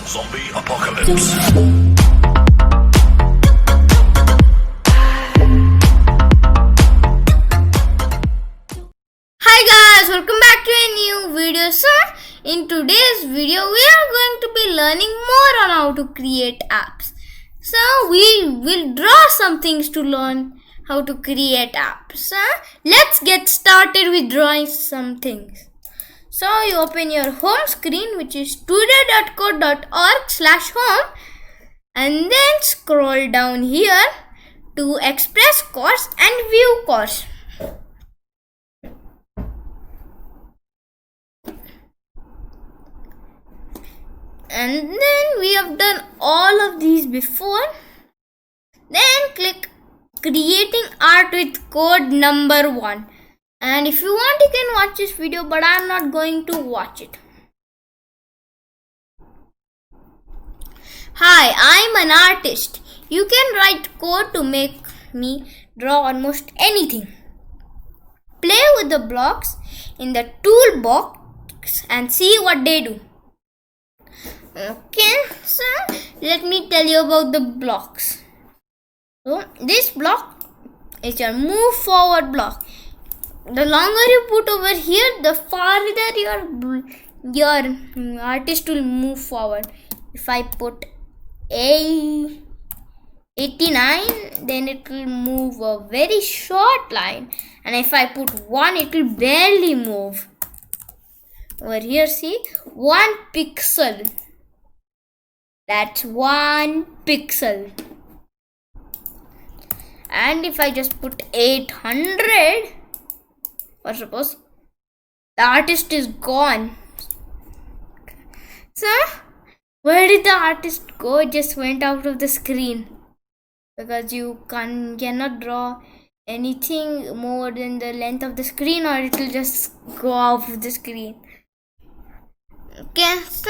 Zombie apocalypse. Hi guys, welcome back to a new video. So in today's video we are going to be learning more on how to create apps. So we will draw some things to learn how to create apps. So let's get started with drawing some things. So you open your home screen, which is studio.code.org/home, and then scroll down here to express course and view course. And then we have done all of these before. Then click creating art with code number 1. And if you want, you can watch this video, but I'm not going to watch it. Hi, I'm an artist. You can write code to make me draw almost anything. Play with the blocks in the toolbox and see what they do. Okay, so let me tell you about the blocks. So this block is your move forward block. The longer you put over here, the farther your artist will move forward. If I put 89, then it will move a very short line, and if I put 1, it will barely move. Over here, see, 1 pixel. That's 1 pixel. And if I just put 800, or suppose the artist is gone. So where did the artist go? It just went out of the screen, because you cannot draw anything more than the length of the screen, or it will just go off of the screen. Okay, so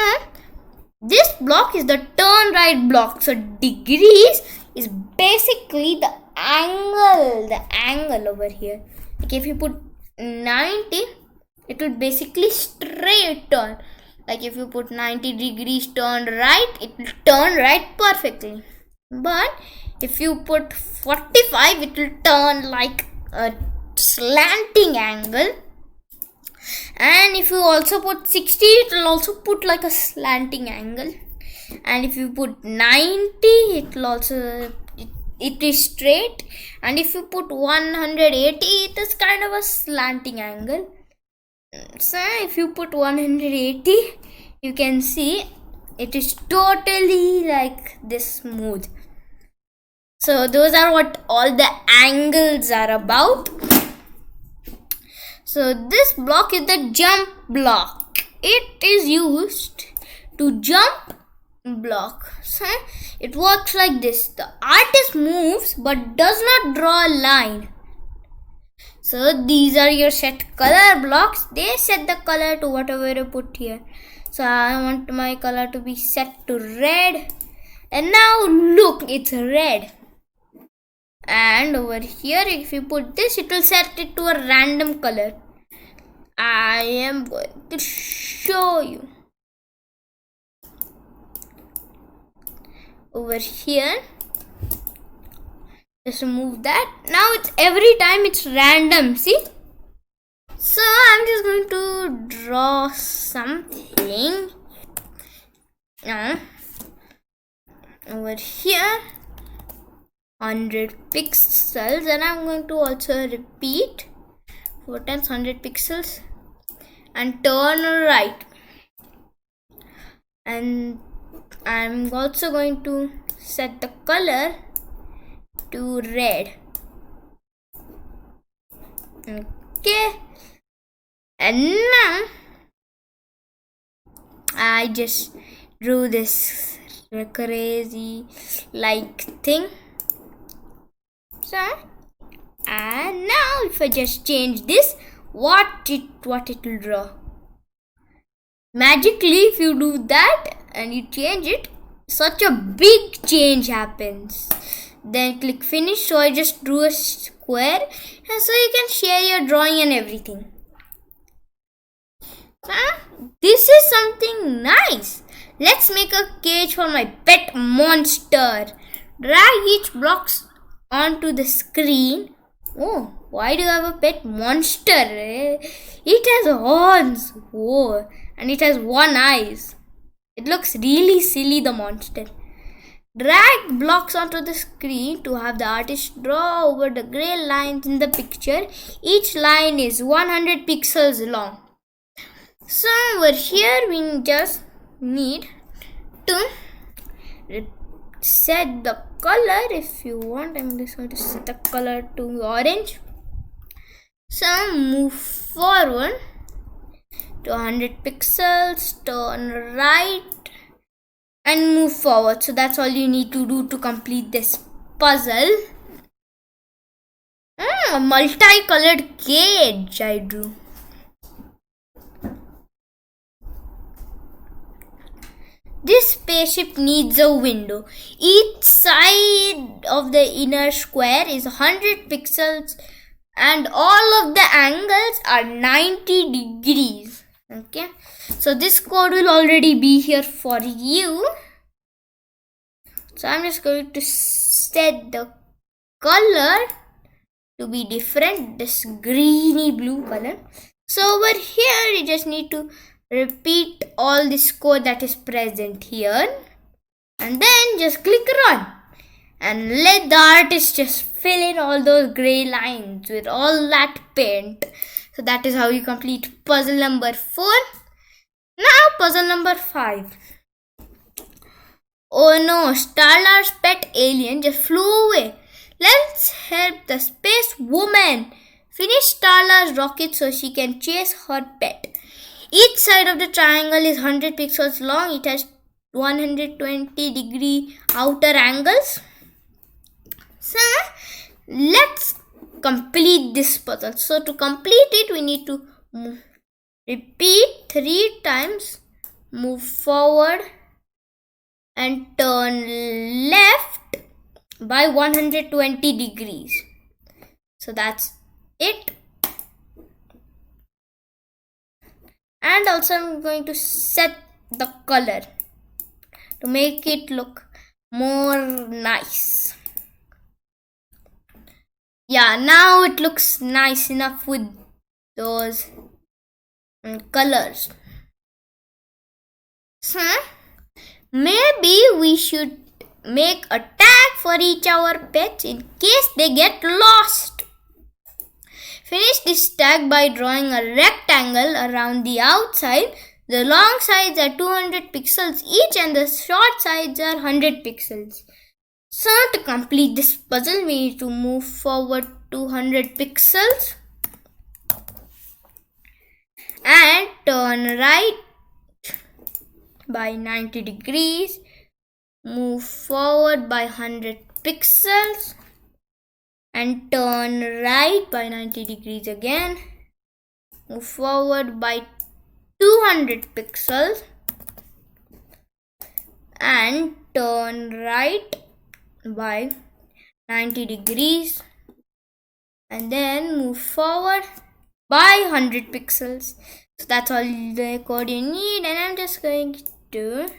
this block is the turn right block. So degrees is basically the angle over here. Like if you put 90, it will basically straight turn. Like if you put 90 degrees turn right, it will turn right perfectly. But if you put 45, it will turn like a slanting angle. And if you also put 60, it will also put like a slanting angle. And if you put 90, it will also it is straight. And if you put 180, it is kind of a slanting angle. So if you put 180, you can see it is totally like this smooth. So those are what all the angles are about. So this block is the jump block. It is used to jump block. So it works like this. The artist moves but does not draw a line. So these are your set color blocks. They set the color to whatever you put here. So I want my color to be set to red. And now look, it's red. And over here, if you put this, it will set it to a random color. I am going to show you. Over here, just remove that. Now it's every time it's random, see? So I'm just going to draw something. Over here, 100 pixels, and I'm going to also repeat 4 times 100 pixels and turn right. And I'm also going to set the color to red. Okay, and now I just drew this crazy like thing. So and now if I just change this, what it will draw. Magically, if you do that and you change it, such a big change happens. Then click finish. So I just drew a square, and so you can share your drawing and everything. This is something nice. Let's make a cage for my pet monster. Drag each blocks onto the screen. Oh, why do you have a pet monster? It has horns. Oh, and it has one eyes. It looks really silly, the monster. Drag blocks onto the screen to have the artist draw over the grey lines in the picture. Each line is 100 pixels long. So over here we just need to set the color. If you want, I'm just going to set the color to orange. So move forward to 100 pixels, turn right and move forward. So that's all you need to do to complete this puzzle. A multicolored cage I drew. This spaceship needs a window. Each side of the inner square is 100 pixels and all of the angles are 90 degrees. Okay, so this code will already be here for you. So I'm just going to set the color to be different, this greeny blue color. So over here you just need to repeat all this code that is present here and then just click run and let the artist just fill in all those grey lines with all that paint. So that is how you complete puzzle number 4. Now puzzle number 5. Oh no, Starlar's pet alien just flew away. Let's help the space woman finish Starlar's rocket so she can chase her pet. Each side of the triangle is 100 pixels long. It has 120 degree outer angles. So let's complete this puzzle. So to complete it, we need to repeat 3 times, move forward and turn left by 120 degrees. So that's it. And also I'm going to set the color to make it look more nice. Yeah, now it looks nice enough with those colors. So maybe we should make a tag for each our pets in case they get lost. Finish this tag by drawing a rectangle around the outside. The long sides are 200 pixels each and the short sides are 100 pixels. So to complete this puzzle, we need to move forward 200 pixels and turn right by 90 degrees. Move forward by 100 pixels and turn right by 90 degrees again. Move forward by 200 pixels and turn right by 90 degrees and then move forward by 100 pixels. So that's all the code you need, and I'm just going to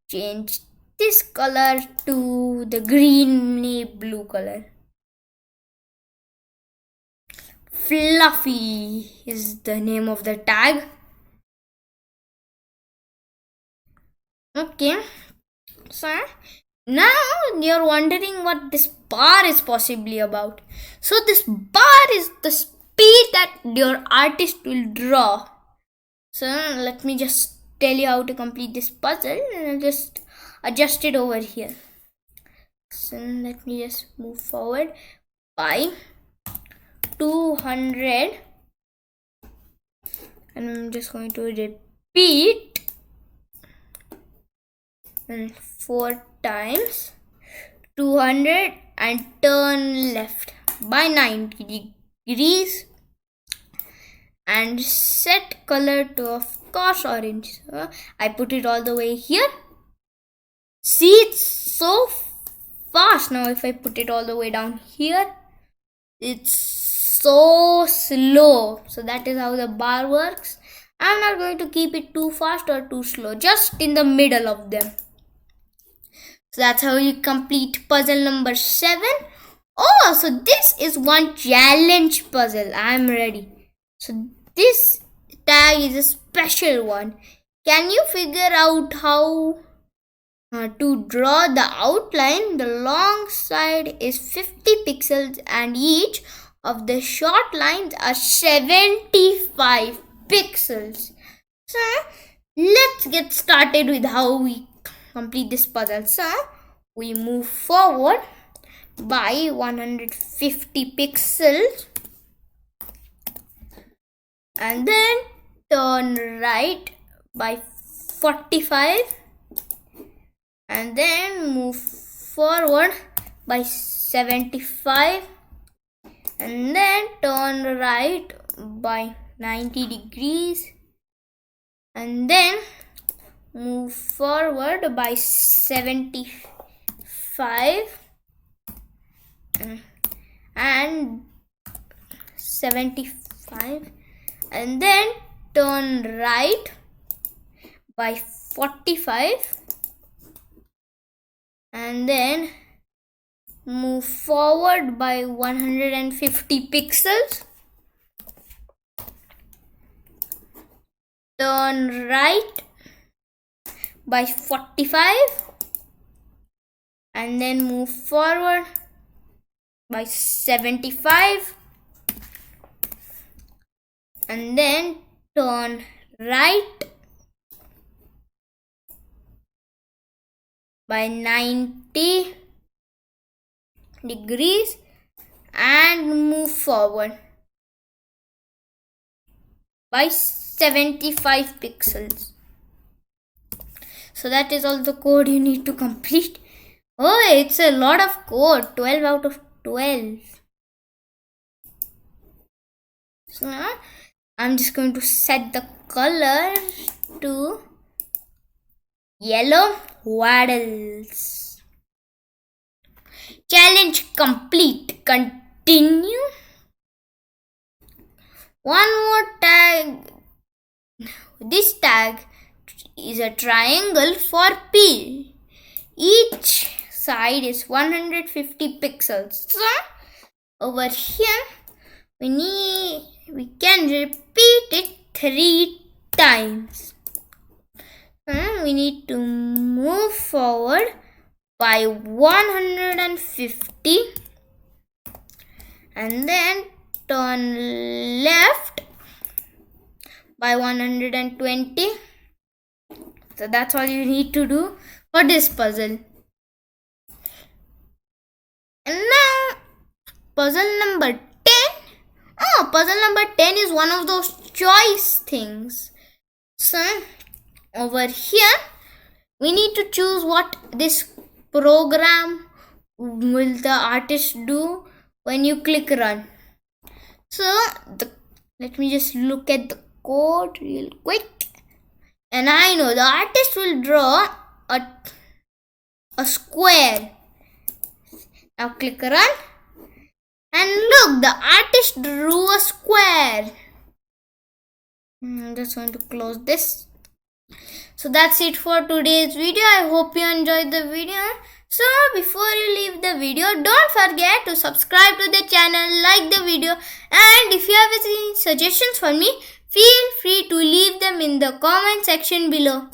change this color to the greeny blue color. Fluffy is the name of the tag. Okay, so now you're wondering what this bar is possibly about. So this bar is the speed that your artist will draw. So let me just tell you how to complete this puzzle, and I'll just adjust it over here. So let me just move forward by 200 and I'm just going to repeat 4 times 200 and turn left by 90 degrees and set color to, of course, orange. So I put it all the way here. See, it's so fast. Now if I put it all the way down here, it's so slow. So that is how the bar works. I'm not going to keep it too fast or too slow, just in the middle of them. So that's how you complete puzzle number 7. Oh, so this is one challenge puzzle. I'm ready. So this tag is a special one. Can you figure out how to draw the outline? The long side is 50 pixels and each of the short lines are 75 pixels. So let's get started with how we complete this puzzle. So we move forward by 150 pixels and then turn right by 45 and then move forward by 75 and then turn right by 90 degrees and then move forward by 75 and 75 and then turn right by 45 and then move forward by 150 pixels, turn right by 45 and then move forward by 75 and then turn right by 90 degrees and move forward by 75 pixels. So that is all the code you need to complete. Oh, it's a lot of code. 12 out of 12. So now I'm just going to set the color to yellow. Waddles. Challenge complete. Continue. One more tag. This tag is a triangle for P. Each side is 150 pixels. So over here we can repeat it 3 times. We need to move forward by 150 and then turn left by 120. So that's all you need to do for this puzzle. And now puzzle number 10. Oh, puzzle number 10 is one of those choice things. So over here we need to choose what this program will the artist do when you click run. So let me just look at the code real quick. And I know the artist will draw a square. Now click run. And look, the artist drew a square. I'm just going to close this. So that's it for today's video. I hope you enjoyed the video. So before you leave the video, don't forget to subscribe to the channel, like the video, and if you have any suggestions for me, feel free to leave them in the comment section below.